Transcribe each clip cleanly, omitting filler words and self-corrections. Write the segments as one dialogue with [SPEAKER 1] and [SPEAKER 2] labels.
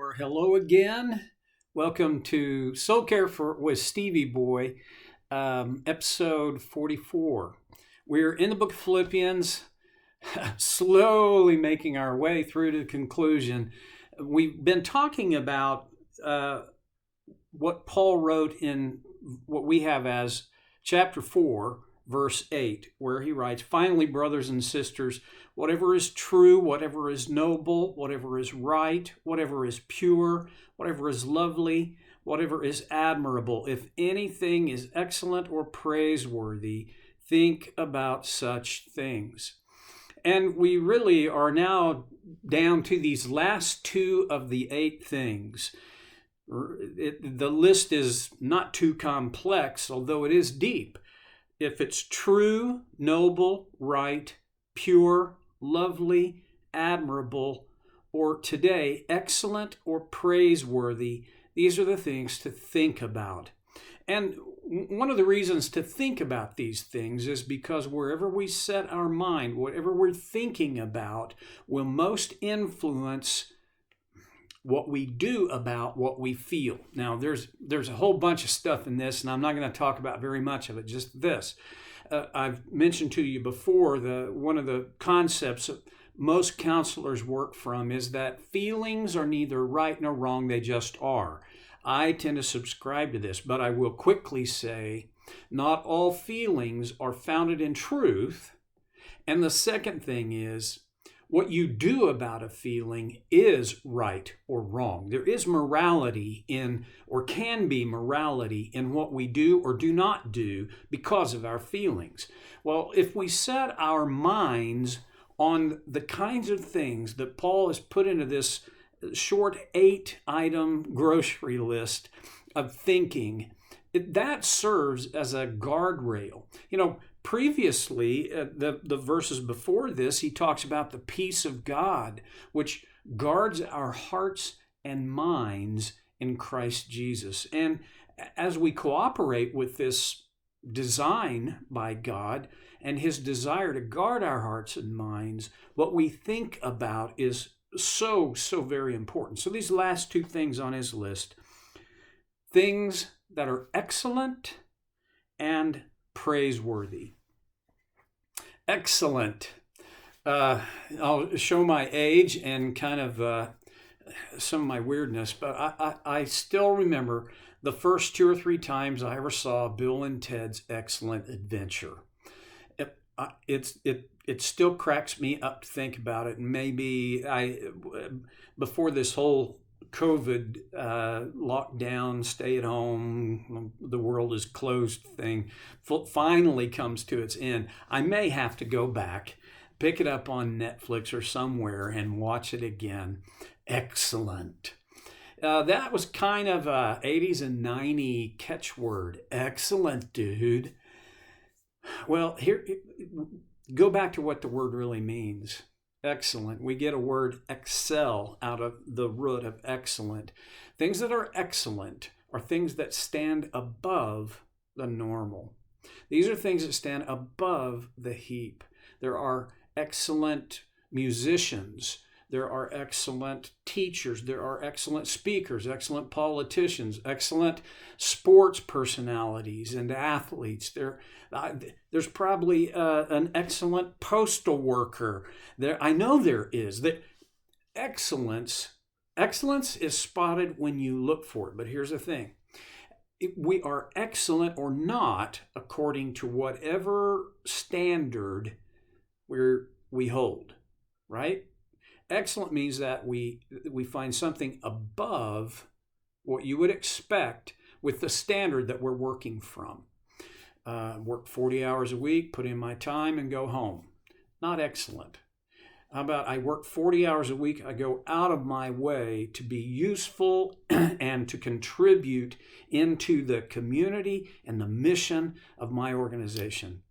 [SPEAKER 1] or hello again. Welcome to Soul Care with Stevie Boy, episode 44. We're in the book of Philippians, slowly making our way through to the conclusion. We've been talking about what Paul wrote in what we have as chapter 4, verse 8, where he writes, "Finally, brothers and sisters, whatever is true, whatever is noble, whatever is right, whatever is pure, whatever is lovely, whatever is admirable, if anything is excellent or praiseworthy, think about such things." And we really are now down to these last two of the 8 things. The list is not too complex, although it is deep. If it's true, noble, right, pure, lovely, admirable, or today, excellent or praiseworthy, these are the things to think about. And one of the reasons to think about these things is because wherever we set our mind, whatever we're thinking about, will most influence what we do about what we feel. Now, there's a whole bunch of stuff in this, and I'm not going to talk about very much of it, just this. I've mentioned to you before, one of the concepts that most counselors work from is that feelings are neither right nor wrong, they just are. I tend to subscribe to this, but I will quickly say not all feelings are founded in truth. And the second thing is, what you do about a feeling is right or wrong. There is morality in, or can be morality in what we do or do not do because of our feelings. Well, if we set our minds on the kinds of things that Paul has put into this short 8-item grocery list of thinking, that serves as a guardrail. Previously, the verses before this, he talks about the peace of God, which guards our hearts and minds in Christ Jesus. And as we cooperate with this design by God and his desire to guard our hearts and minds, what we think about is so very important. So these last 2 things on his list, things that are excellent and praiseworthy. Excellent. I'll show my age and kind of some of my weirdness, but I still remember the first 2 or 3 times I ever saw Bill and Ted's Excellent Adventure. It still cracks me up to think about it. And maybe before this whole COVID lockdown, stay at home, the world is closed thing finally comes to its end, I may have to go back, pick it up on Netflix or somewhere and watch it again. Excellent. That was kind of a 80s and 90s catchword. Excellent, dude. Well, here, go back to what the word really means. Excellent. We get a word excel out of the root of excellent. Things that are excellent are things that stand above the normal. These are things that stand above the heap. There are excellent musicians. There are excellent teachers. There are excellent speakers, excellent politicians, excellent sports personalities and athletes. There's probably an excellent postal worker. I know there is. That excellence is spotted when you look for it. But here's the thing. We are excellent or not according to whatever standard we hold, right? Excellent means that we find something above what you would expect with the standard that we're working from. Work 40 hours a week, put in my time, and go home. Not excellent. How about I work 40 hours a week, I go out of my way to be useful and to contribute into the community and the mission of my organization.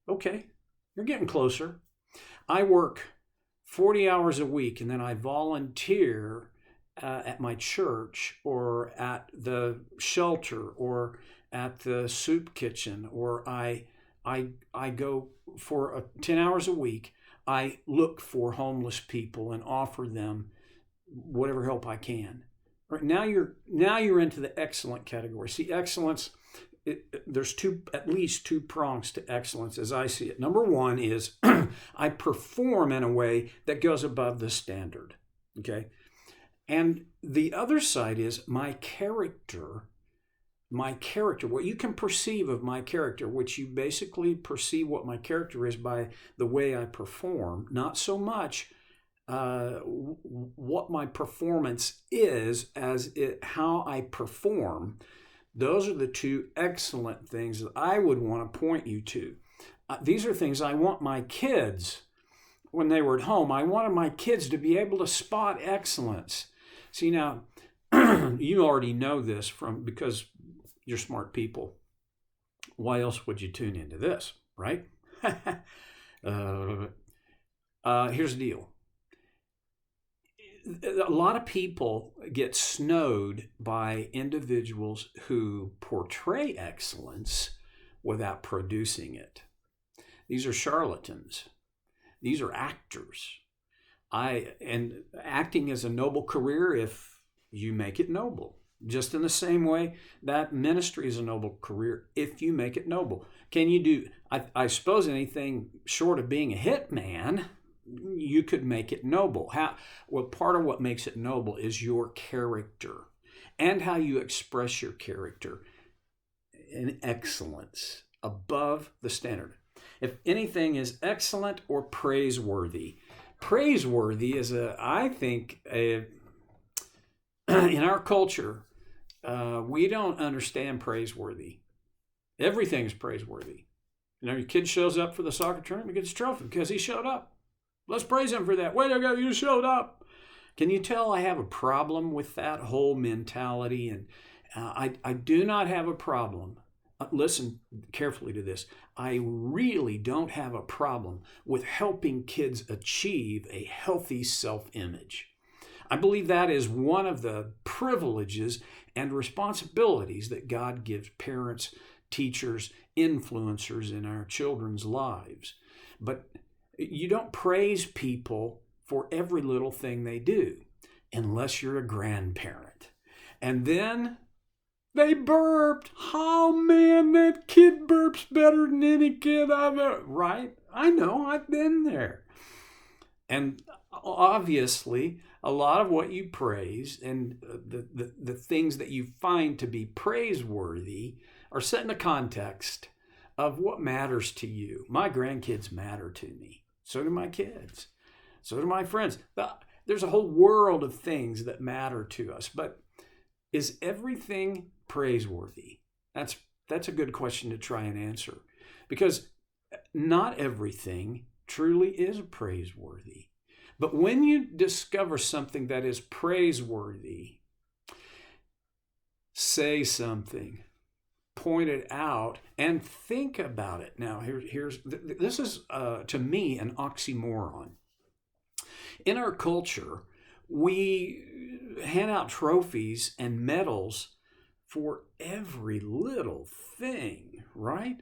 [SPEAKER 1] Okay, you're getting closer. I work 40 hours a week, and then I volunteer at my church or at the shelter or at the soup kitchen, or I go for 10 hours a week. I look for homeless people and offer them whatever help I can. Right now you're into the excellent category. See, excellence, there's at least two prongs to excellence as I see it. Number one is I perform in a way that goes above the standard. Okay. And the other side is my character, what you can perceive of my character, which you basically perceive what my character is by the way I perform, not so much what my performance is how I perform. Those are the two excellent things that I would want to point you to. These are things I want my kids, when they were at home, I wanted my kids to be able to spot excellence. See, now, you already know this because you're smart people. Why else would you tune into this, right? Here's the deal. A lot of people get snowed by individuals who portray excellence without producing it. These are charlatans. These are actors. And acting is a noble career if you make it noble. Just in the same way that ministry is a noble career if you make it noble. Can you do, I suppose, anything short of being a hitman, you could make it noble. Well, part of what makes it noble is your character and how you express your character in excellence above the standard. If anything is excellent or praiseworthy. Praiseworthy is I think, in our culture, we don't understand praiseworthy. Everything is praiseworthy. Your kid shows up for the soccer tournament, gets a trophy because he showed up. Let's praise him for that. Way to go, you showed up. Can you tell I have a problem with that whole mentality? And I do not have a problem. Listen carefully to this. I really don't have a problem with helping kids achieve a healthy self-image. I believe that is one of the privileges and responsibilities that God gives parents, teachers, influencers in our children's lives. But you don't praise people for every little thing they do unless you're a grandparent. And then they burped. Oh man, that kid burps better than any kid I've ever. Right? I know, I've been there. And obviously, a lot of what you praise and the things that you find to be praiseworthy are set in the context of what matters to you. My grandkids matter to me. So do my kids. So do my friends. There's a whole world of things that matter to us. But is everything praiseworthy? That's a good question to try and answer. Because not everything truly is praiseworthy. But when you discover something that is praiseworthy, say something, point it out, and think about it. Now, this is, to me, an oxymoron. In our culture, we hand out trophies and medals for every little thing, right?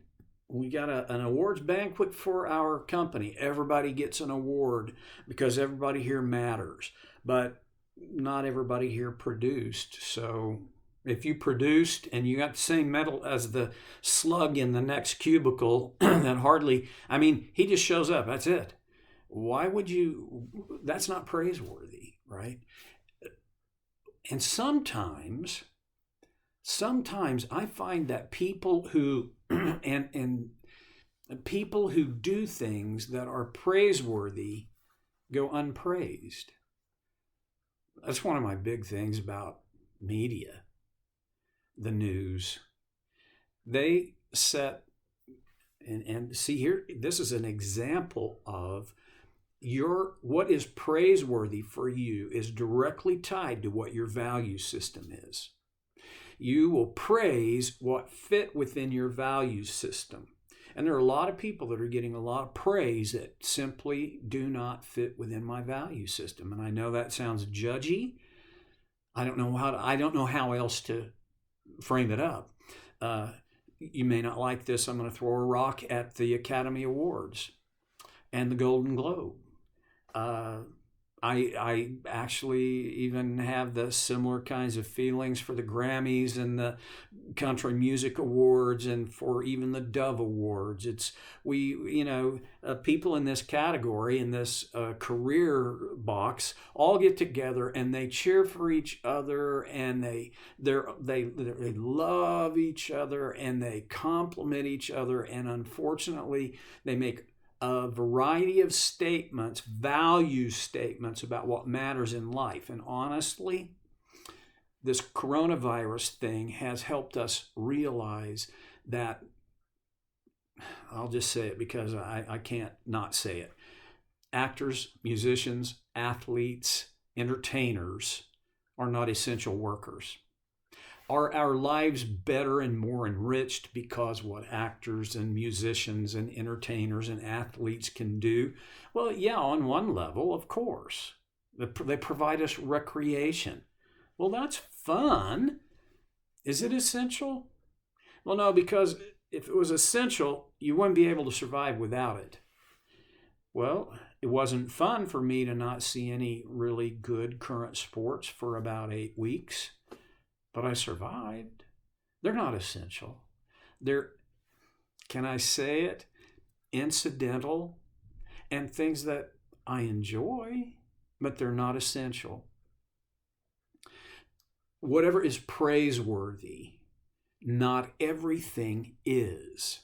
[SPEAKER 1] We got an awards banquet for our company. Everybody gets an award because everybody here matters. But not everybody here produced. So if you produced and you got the same medal as the slug in the next cubicle, he just shows up. That's it. Why would you? That's not praiseworthy, right? And sometimes I find that people who and people who do things that are praiseworthy go unpraised. That's one of my big things about media, the news. They set, and see here, this is an example of what is praiseworthy for you is directly tied to what your value system is. You will praise what fit within your value system. And there are a lot of people that are getting a lot of praise that simply do not fit within my value system. And I know that sounds judgy. I don't know how else to frame it up. You may not like this. I'm going to throw a rock at the Academy Awards and the Golden Globe. I actually even have the similar kinds of feelings for the Grammys and the Country Music Awards and for even the Dove Awards. It's people in this category, in this career box, all get together and they cheer for each other, and they love each other, and they compliment each other, and unfortunately they make a variety of statements, value statements about what matters in life. And honestly, this coronavirus thing has helped us realize that, I'll just say it because I can't not say it. Actors, musicians, athletes, entertainers are not essential workers. Are our lives better and more enriched because what actors and musicians and entertainers and athletes can do? Well, yeah, on one level, of course. They provide us recreation. Well, that's fun. Is it essential? Well, no, because if it was essential, you wouldn't be able to survive without it. Well, it wasn't fun for me to not see any really good current sports for about 8 weeks. But I survived. They're not essential. They're, can I say it, incidental and things that I enjoy, but they're not essential. Whatever is praiseworthy, not everything is.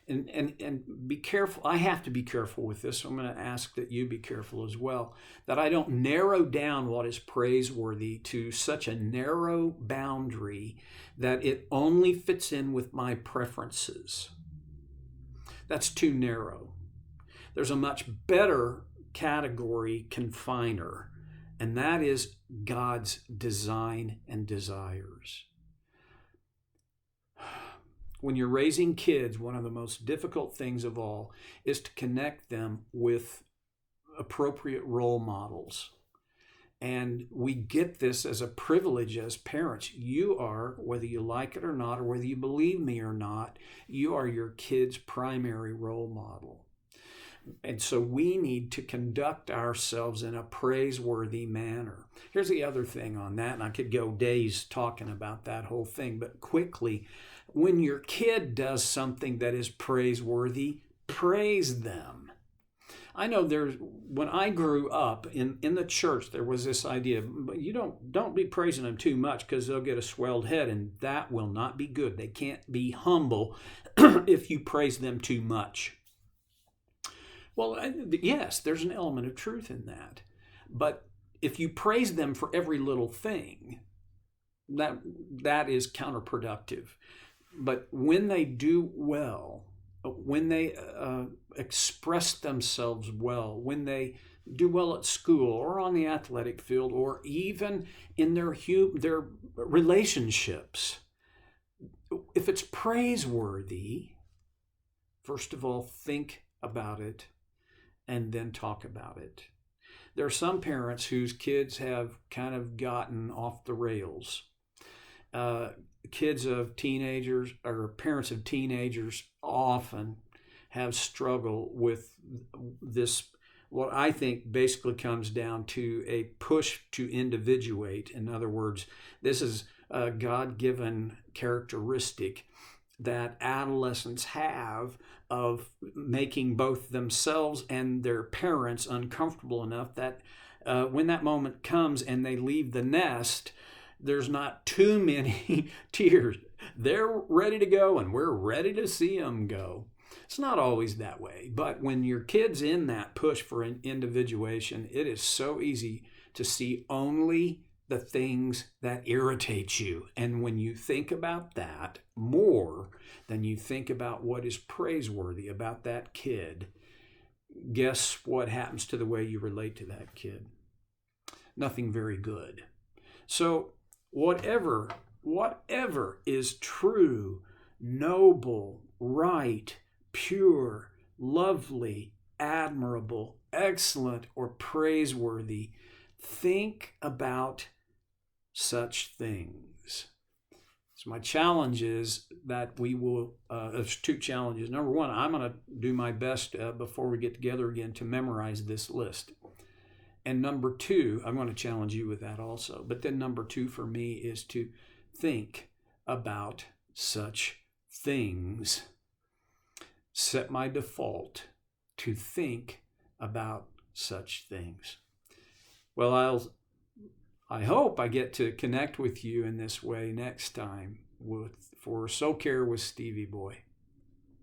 [SPEAKER 1] And be careful. I have to be careful with this. So I'm going to ask that you be careful as well, that I don't narrow down what is praiseworthy to such a narrow boundary that it only fits in with my preferences. That's too narrow. There's a much better category confiner, and that is God's design and desires. When you're raising kids, one of the most difficult things of all is to connect them with appropriate role models. And we get this as a privilege as parents. You are, whether you like it or not, or whether you believe me or not, you are your kid's primary role model. And so we need to conduct ourselves in a praiseworthy manner. Here's the other thing on that, and I could go days talking about that whole thing, but quickly, when your kid does something that is praiseworthy, praise them. I know when I grew up in the church, there was this idea, but you don't be praising them too much because they'll get a swelled head, and that will not be good. They can't be humble if you praise them too much. Well, yes, there's an element of truth in that. But if you praise them for every little thing, that is counterproductive. But when they do well, when they express themselves well, when they do well at school or on the athletic field or even in their relationships, if it's praiseworthy, first of all, think about it and then talk about it. There are some parents whose kids have kind of gotten off the rails. Kids of teenagers or parents of teenagers often have struggled with this, what I think basically comes down to a push to individuate. In other words, this is a God-given characteristic that adolescents have of making both themselves and their parents uncomfortable enough that when that moment comes and they leave the nest, there's not too many tears. They're ready to go and we're ready to see them go. It's not always that way, but when your kid's in that push for an individuation, it is so easy to see only the things that irritate you. And when you think about that more than you think about what is praiseworthy about that kid, guess what happens to the way you relate to that kid? Nothing very good. So whatever is true, noble, right, pure, lovely, admirable, excellent, or praiseworthy, think about such things. So my challenge is that we will, there's two challenges. Number one, I'm going to do my best before we get together again to memorize this list. And number two, I'm going to challenge you with that also. But then number two for me is to think about such things. Set my default to think about such things. Well, I hope I get to connect with you in this way next time for Soul Care with Stevie Boy.